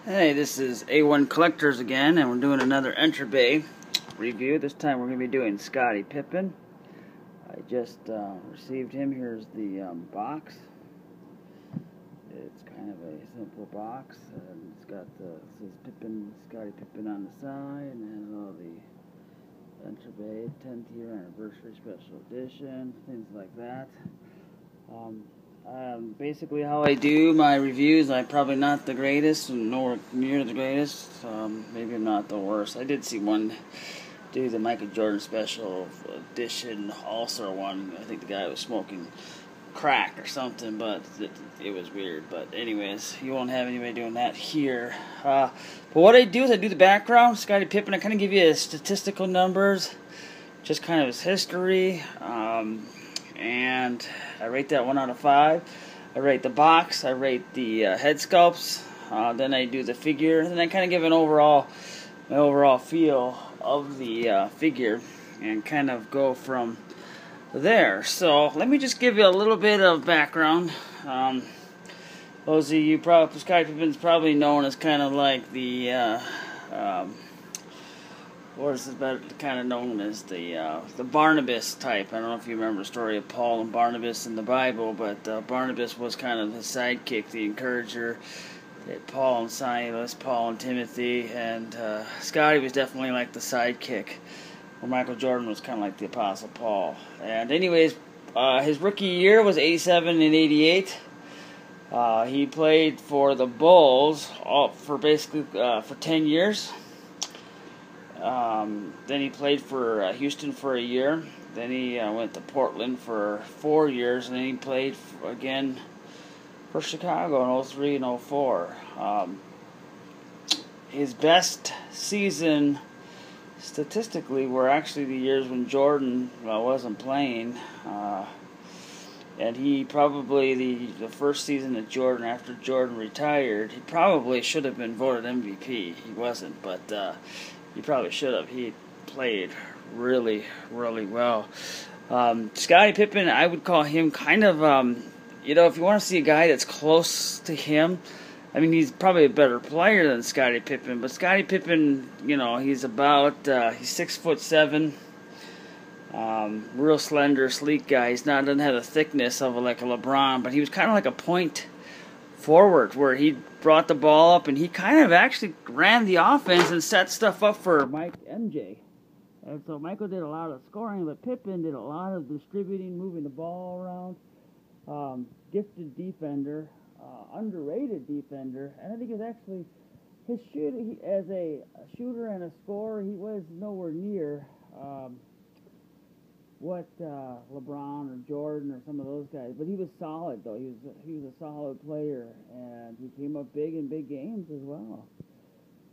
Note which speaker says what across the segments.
Speaker 1: Hey, this is A1 Collectors again, and we're doing another Enterbay review. This time we're going to be doing Scottie Pippen. I just received him. Here's the box. It's kind of a simple box, and it's got it says Scottie Pippen on the side, and it has all the Enterbay 10th year anniversary special edition, things like that. Basically how I do my reviews, I'm probably not the greatest, nor near the greatest. Maybe I'm not the worst. I did see one do the Michael Jordan special edition, also one. I think the guy was smoking crack or something, but it was weird. But anyways, you won't have anybody doing that here. But what I do is I do the background, Scottie Pippen. I kind of give you his statistical numbers, just kind of his history. And I rate that 1 out of 5. I rate the box. I rate the head sculpts. Then I do the figure. And then I kind of give an overall feel of the figure, and kind of go from there. So let me just give you a little bit of background. Those of you, Scottie Pippen's probably known as kind of like the or is it better kind of known as the Barnabas type. I don't know if you remember the story of Paul and Barnabas in the Bible, but Barnabas was kind of his sidekick, the encourager. Paul and Silas, Paul and Timothy, and Scottie was definitely like the sidekick, where Michael Jordan was kind of like the Apostle Paul. And anyways, his rookie year was 87 and 88. He played for the Bulls for basically for 10 years. Then he played for Houston for a year. Then he went to Portland for 4 years, and then he played again for Chicago in 03 and 04. His best season statistically were actually the years when Jordan wasn't playing. And he probably, the first season that Jordan, after Jordan retired, he probably should have been voted MVP. He wasn't, but he probably should have. He played really, really well. Scottie Pippen, I would call him kind of, if you want to see a guy that's close to him, I mean, he's probably a better player than Scottie Pippen, but Scottie Pippen, he's about, he's 6'7", real slender, sleek guy. Doesn't have the thickness of like a LeBron, but he was kind of like a point forward, where he brought the ball up and he kind of actually ran the offense and set stuff up for MJ. And so Michael did a lot of scoring, but Pippen did a lot of distributing, moving the ball around. Gifted defender, underrated defender, and I think it's actually his shooting as a shooter and a scorer. He was nowhere near what LeBron or Jordan or some of those guys, but he was solid though. He was a solid player, and he came up big in big games as well.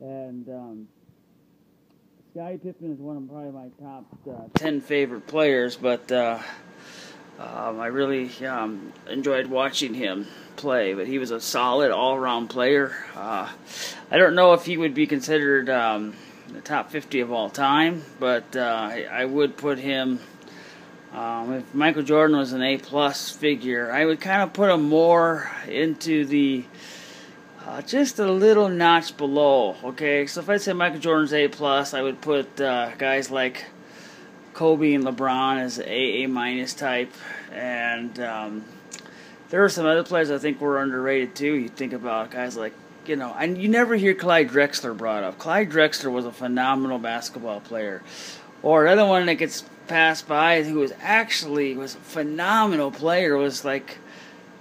Speaker 1: And Scottie Pippen is one of probably my top 10 favorite players, but I really enjoyed watching him play. But he was a solid all-around player. I don't know if he would be considered the top 50 of all time, but I would put him. If Michael Jordan was an A-plus figure, I would kind of put him more into the just a little notch below. Okay, so if I say Michael Jordan's A-plus, I would put guys like Kobe and LeBron as A-minus type, and there are some other players I think were underrated too. You think about guys like, and you never hear Clyde Drexler brought up. Clyde Drexler was a phenomenal basketball player. Or another one that gets passed by, who was a phenomenal player, was like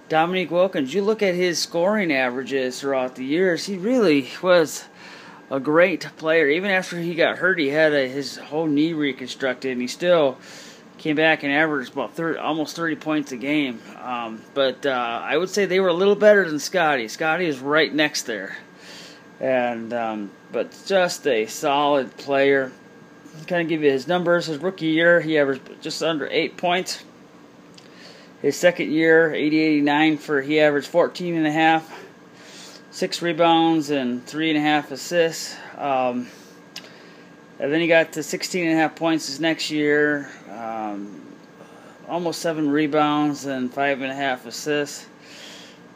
Speaker 1: Dominique Wilkins. You look at his scoring averages throughout the years, he really was a great player. Even after he got hurt, he had his whole knee reconstructed, and he still came back and averaged about almost 30 points a game. But I would say they were a little better than Scottie. Scottie is right next there. And but just a solid player. Kind of give you his numbers. His rookie year, he averaged just under 8 points. His second year, 80-89, he averaged 14.5, 6 rebounds, and 3.5 assists. And then he got to 16.5 points his next year, almost 7 rebounds and 5.5 assists.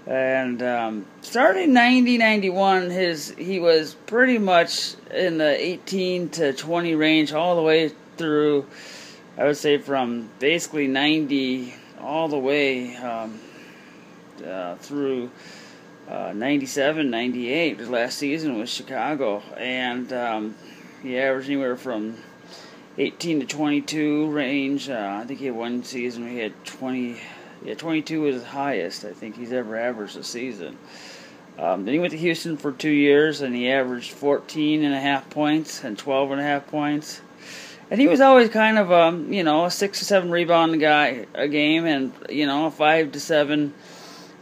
Speaker 1: And starting 90-91, he was pretty much in the 18 to 20 range all the way through. I would say from basically 90 all the way through 97, 98. His last season was Chicago, and he averaged anywhere from 18 to 22 range. I think he had one season where he had 20. Yeah, 22 was his highest I think he's ever averaged a season. Then he went to Houston for 2 years, and he averaged 14.5 points and 12.5 points. And he was always kind of a 6 to 7 rebound guy a game, and a 5 to 7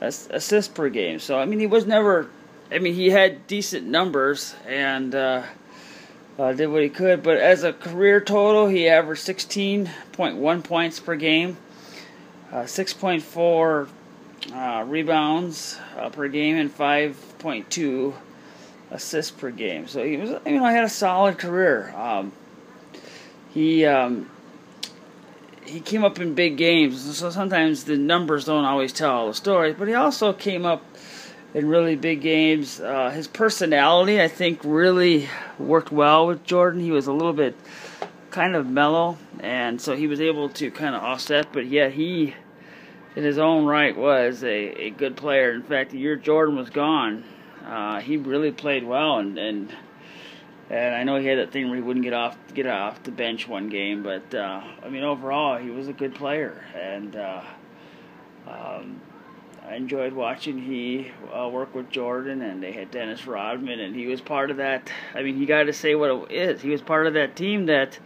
Speaker 1: assists per game. So I mean, he was never. I mean, he had decent numbers and did what he could. But as a career total, he averaged 16.1 points per game. 6.4 rebounds per game, and 5.2 assists per game. So he was, had a solid career. He came up in big games, so sometimes the numbers don't always tell the story. But he also came up in really big games. His personality, I think, really worked well with Jordan. He was a little bit kind of mellow, and so he was able to kind of offset, but yet he, in his own right, was a good player. In fact, the year Jordan was gone, he really played well, and I know he had that thing where he wouldn't get off the bench one game, but I mean, overall, he was a good player, and I enjoyed watching he work with Jordan, and they had Dennis Rodman, and he was part of that. I mean, you got to say what it is. He was part of that team that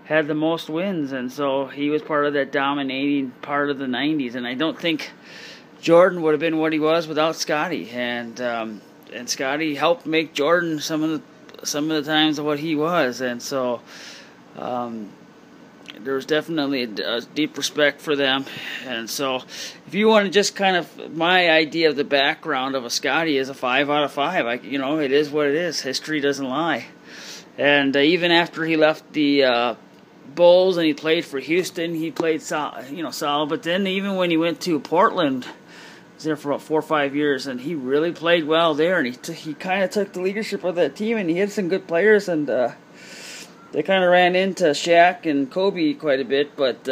Speaker 1: had the most wins, and so he was part of that dominating part of the 90s. And I don't think Jordan would have been what he was without Scottie, and Scottie helped make Jordan some of the times of what he was, and so there was definitely a deep respect for them. And so if you want to just kind of, my idea of the background of a Scottie is a 5 out of 5. It is what it is. History doesn't lie. And even after he left the Bulls and he played for Houston, he played solid. But then even when he went to Portland, he was there for about 4 or 5 years, and he really played well there. And he kind of took the leadership of that team, and he had some good players, and they kind of ran into Shaq and Kobe quite a bit, but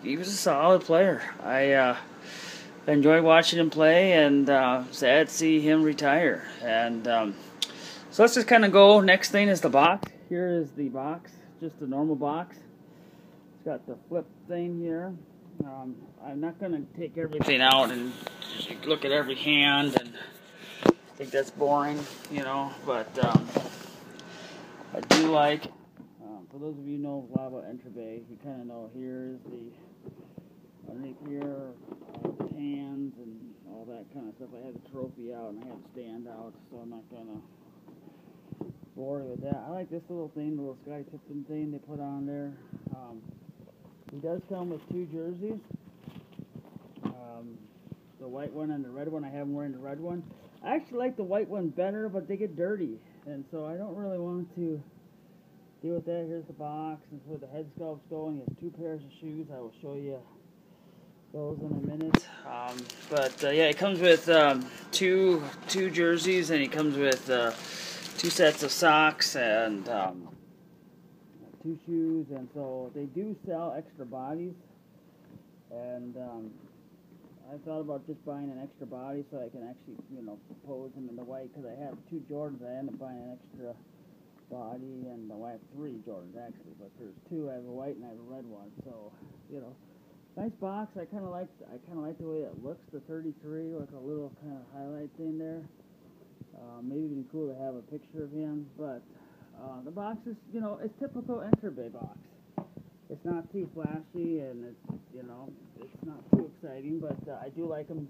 Speaker 1: he was a solid player. I enjoyed watching him play, and sad to see him retire. And so let's just kind of go. Next thing is the box. Here is the box, just a normal box. It's got the flip thing here. I'm not going to take everything out and look at every hand, and I think that's boring, but I do like. For those of you who know a lot about Enterbay, you kind of know here is the underneath here, the hands and all that kind of stuff. I have the trophy out and I have the stand out, so I'm not going to bore you with that. I like this little thing, the little Scottie Pippen thing they put on there. He does come with 2 jerseys, the white one and the red one. I have him wearing the red one. I actually like the white one better, but they get dirty, and so I don't really want to deal with that. Here's the box, and where the head sculpt's going. He has 2 pairs of shoes. I will show you those in a minute. Yeah, it comes with two jerseys, and he comes with 2 sets of socks and 2 shoes. And so they do sell extra bodies, and I thought about just buying an extra body so I can actually, pose him in the white, because I have 2 Jordans. I end up buying an extra body, and I have 3 Jordans actually, but there's 2. I have a white and I have a red one. So, nice box. I kind of like the way it looks. The 33 with a little kind of highlight thing there. Maybe it'd be cool to have a picture of him, but the box is, it's typical Enterbay box. It's not too flashy, and it's not too exciting, but I do like them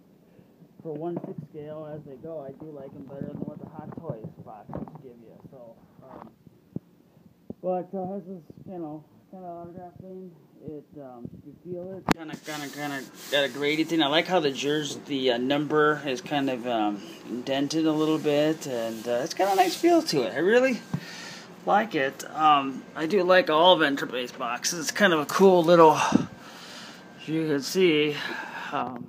Speaker 1: for 1/6 scale as they go. I do like them better than what the Hot Toys boxes give you. So, but has this, kind of autograph thing. It, you feel it, kind of got a graded thing. I like how the number is kind of indented a little bit, and it's got a nice feel to it. I really like it. I do like all of Enterbay's boxes. It's kind of a cool little, as you can see, got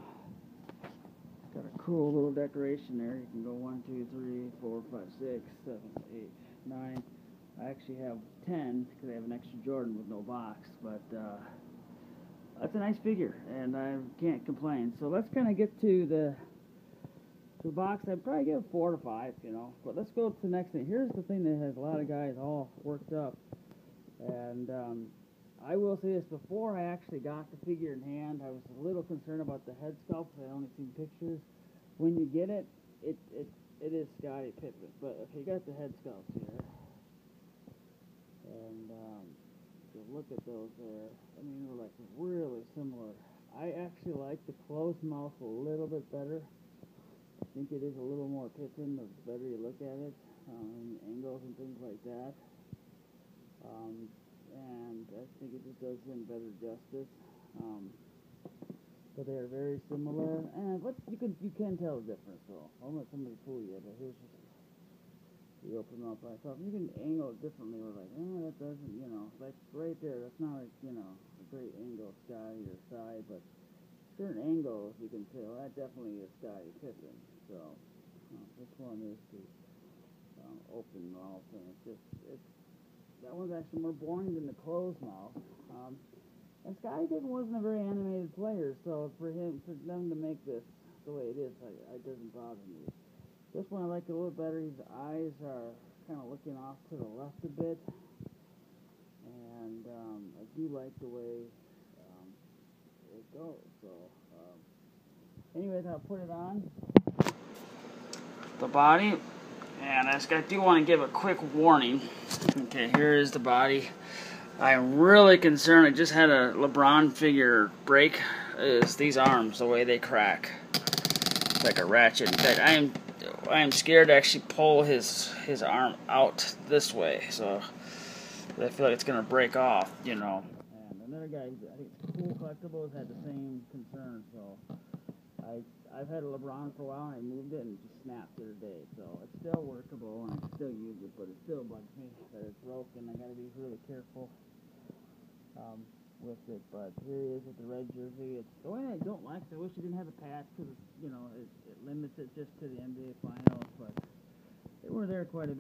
Speaker 1: a cool little decoration there. You can go 1, 2, 3, 4, 5, 6, 7, 8, 9. I actually have 10 because I have an extra Jordan with no box, but that's a nice figure, and I can't complain. So let's kind of get to the box. I'd probably give it 4 to 5, you know. But let's go to the next thing. Here's the thing that has a lot of guys all worked up, and I will say this: before I actually got the figure in hand, I was a little concerned about the head sculpt because I'd only seen pictures. When you get it, it is Scottie Pippen. But if you got the head sculpts here, and you look at those there, I mean, they're like really similar. I actually like the closed mouth a little bit better. I think it is a little more Pippen the better you look at it, angles and things like that. And I think it just does him better justice. But they are very similar, and but you can tell the difference though. I'll let somebody fool you, but here's just you open them up by itself. You can angle it differently. We're like, that doesn't, you know, like right there. That's not like, you know, a great angle Scottie or side, but certain angles you can say, well, that definitely is Scottie Pippen. So this one is the open mouth, and that one's actually more boring than the closed mouth. And Scottie Pippen wasn't a very animated player, so for them to make this the way it is, it doesn't bother me. This one I like a little better. His eyes are kind of looking off to the left a bit, and I do like the way it goes. So, anyways, I'll put it on the body, and I do want to give a quick warning. Okay, here is the body. I'm really concerned. I just had a LeBron figure break. Is these arms, the way they crack. It's like a ratchet. In fact, I am scared to actually pull his arm out this way. So I feel like it's gonna break off, you know. And another guy, I think Cool Collectibles, had the same concern. So I've had a LeBron for a while, and I moved it and it just snapped the other day. So it's still workable, and I still use it, but it still bugs me that it's broken. I got to be really careful with it. But here he is with the red jersey. It's the one I don't like. I wish it didn't have a patch because, you know, it limits it just to the NBA Finals. But they were there quite a bit.